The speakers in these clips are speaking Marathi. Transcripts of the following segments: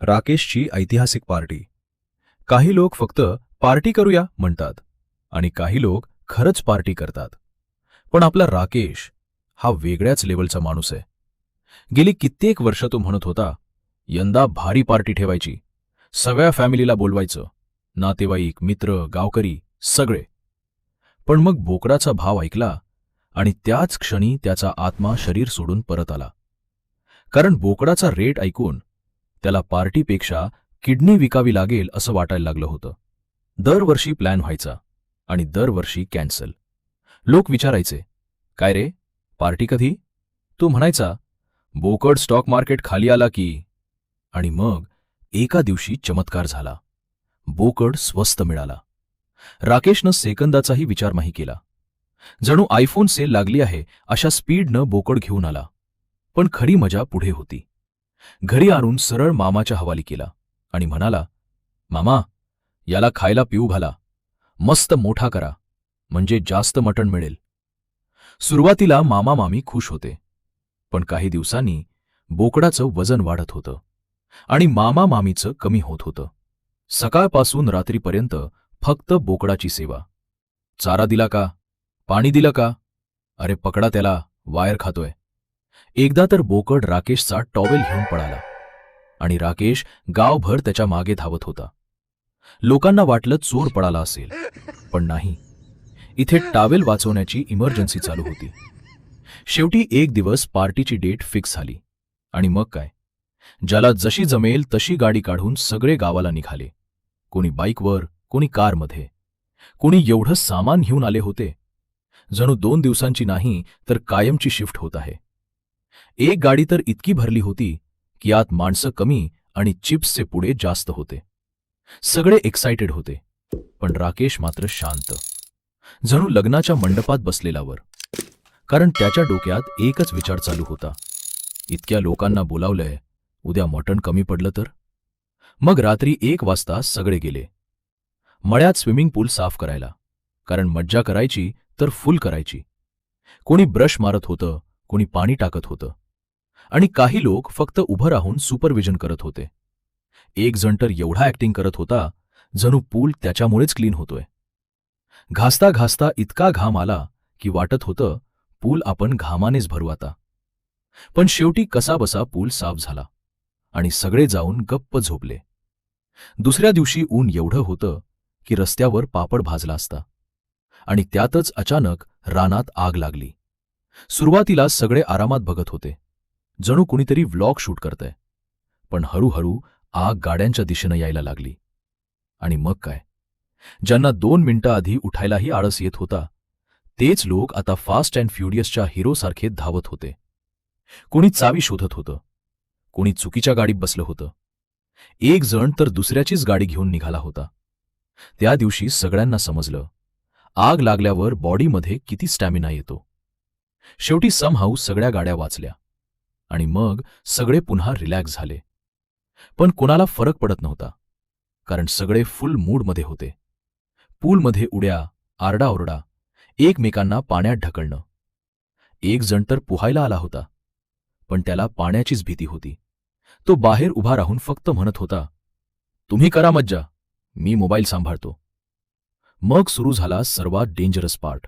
राकेशची ऐतिहासिक पार्टी. काही लोक फक्त पार्टी करूया म्हणतात आणि काही लोक खरंच पार्टी करतात. पण आपला राकेश हा वेगळ्याच लेवलचा माणूस आहे. गेली कित्येक वर्ष तो म्हणत होता, यंदा भारी पार्टी ठेवायची, सगळ्या फॅमिलीला बोलवायचं, नातेवाईक, मित्र, गावकरी सगळे. पण मग बोकडाचा भाव ऐकला आणि त्याच क्षणी त्याचा आत्मा शरीर सोडून परत आला. कारण बोकडाचा रेट ऐकून त्याला पार्टीपेक्षा किडनी विकावी लागेल असं वाटायला लागलं होतं. दरवर्षी प्लॅन व्हायचा आणि दरवर्षी कॅन्सल. लोक विचारायचे, काय रे, पार्टी कधी? तो म्हणायचा, बोकड स्टॉक मार्केट खाली आला की. आणि मग एका दिवशी चमत्कार झाला. बोकड स्वस्त मिळाला. राकेशनं सेकंदाचाही विचार नाही केला. जणू आयफोन सेल लागली आहे अशा स्पीडनं बोकड घेऊन आला. पण खरी मजा पुढे होती. घरी आणून सरळ मामाच्या हवाली केला आणि म्हणाला, मामा, याला खायला पिऊ घाला, मस्त मोठा करा, म्हणजे जास्त मटण मिळेल. सुरुवातीला मामा मामी खुश होते. पण काही दिवसांनी बोकडाचं वजन वाढत होतं आणि मामा मामीचं कमी होत होतं. सकाळपासून रात्रीपर्यंत फक्त बोकडाची सेवा. चारा दिला का? पाणी दिलं का? अरे पकडा त्याला, वायर खातोय. एकदा तर बोकड राकेशचा टॉवेल घेऊन पळाला आणि राकेश गावभर त्याच्या मागे धावत होता. लोकांना वाटलं चोर पळाला असेल, पण नाही. इथे टॉवेल वाचवण्याची इमर्जन्सी चालू होती. शेवटी एक दिवस पार्टीची डेट फिक्स झाली आणि मग काय, ज्याला जशी जमेल तशी गाडी काढून सगळे गावाला निघाले. कोणी बाईकवर, कोणी कारमध्ये, कोणी एवढं सामान घेऊन आले होते जणू 2 दिवसांची नाही तर कायमची शिफ्ट होत आहे. एक गाडी तर इतकी भरली होती की आत माणसं कमी आणि चिप्सचे पुडे जास्त होते. सगळे एक्साइटेड होते, पण राकेश मात्र शांत, जणू लग्नाच्या मंडपात बसलेलावर. कारण त्याच्या डोक्यात एकच विचार चालू होता, इतक्या लोकांना बोलावलंय, उद्या मटण कमी पडलं तर? मग रात्री 1 वाजता सगळे गेले मळ्यात स्विमिंग पूल साफ करायला. कारण मज्जा करायची तर फुल करायची. कोणी ब्रश मारत होतं, कोणी पाणी टाकत होतं आणि काही लोक फक्त उभं राहून सुपरविजन करत होते. एक जण तर एवढा ऍक्टिंग करत होता जणू पूल त्याच्यामुळेच क्लीन होतोय. घासता घासता इतका घाम आला की वाटत होतं पूल आपण घामानेच भरू आता. पण शेवटी कसाबसा पूल साफ झाला आणि सगळे जाऊन गप्प झोपले. दुसऱ्या दिवशी ऊन एवढं होतं की रस्त्यावर पापड भाजला असता आणि त्यातच अचानक रानात आग लागली. सुरुवातीला सगळे आरामात बघत होते, जणू कुणीतरी व्लॉग शूट करतंय. पण हळूहळू आग गाड्यांच्या दिशेनं यायला लागली. आणि मग काय, ज्यांना 2 मिनिटं आधी उठायलाही आळस येत होता तेच लोक आता फास्ट अँड फ्युरियसच्या हिरोसारखे धावत होते. कोणी चावी शोधत होतं, कोणी चुकीच्या गाडीत बसलं होतं. एक जण तर दुसऱ्याचीच गाडी घेऊन निघाला होता. त्या दिवशी सगळ्यांना समजलं, आग लागल्यावर बॉडीमध्ये किती स्टॅमिना येतो. शेवटी समहाऊ सगळ्या गाड्या वाचल्या आणि मग सगळे पुन्हा रिलॅक्स झाले. पण कोणाला फरक पडत नव्हता, कारण सगळे फुल मूडमध्ये होते. पूलमध्ये उड्या, आरडाओरडा, एकमेकांना पाण्यात ढकलणं. एक जण तर पोहायला आला होता, पण त्याला पाण्याचीच भीती होती. तो बाहेर उभा राहून फक्त म्हणत होता, तुम्ही करा मज्जा, मी मोबाईल सांभाळतो. मग सुरू झाला सर्वात डेंजरस पार्ट,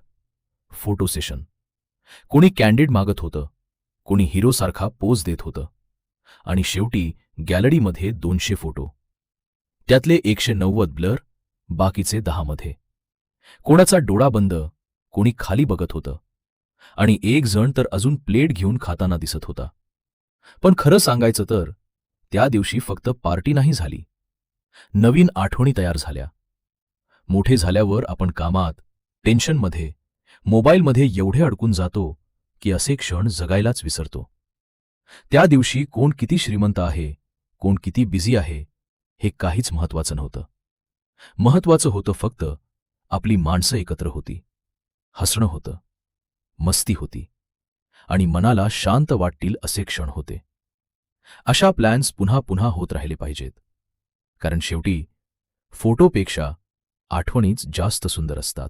फोटो सेशन. कोणी कॅन्डिड मागत होतं, कोणी हिरोसारखा पोज देत होतं आणि शेवटी गॅलरीमध्ये 200 फोटो. त्यातले 190 ब्लर, बाकीचे 10 मध्ये. कोणाचा डोळा बंद, कोणी खाली बघत होतं आणि एक जण तर अजून प्लेट घेऊन खाताना दिसत होता. पण खरं सांगायचं तर त्या दिवशी फक्त पार्टी नाही झाली, नवीन आठवणी तयार झाल्या. मोठे झाल्यावर आपण कामात, टेन्शनमध्ये, मोबाईलमध्ये एवढे अडकून जातो की असे क्षण जगायलाच विसरतो. त्या दिवशी कोण किती श्रीमंत आहे, कोण किती बिझी आहे, हे काहीच महत्वाचं नव्हतं. महत्वाचं होतं फक्त आपली माणसं एकत्र होती, हसणं होतं, मस्ती होती आणि मनाला शांत वाटतील असे क्षण होते. अशा प्लॅन्स पुन्हा पुन्हा होत राहिले पाहिजेत, कारण शेवटी फोटोपेक्षा आठवणीच जास्त सुंदर असतात.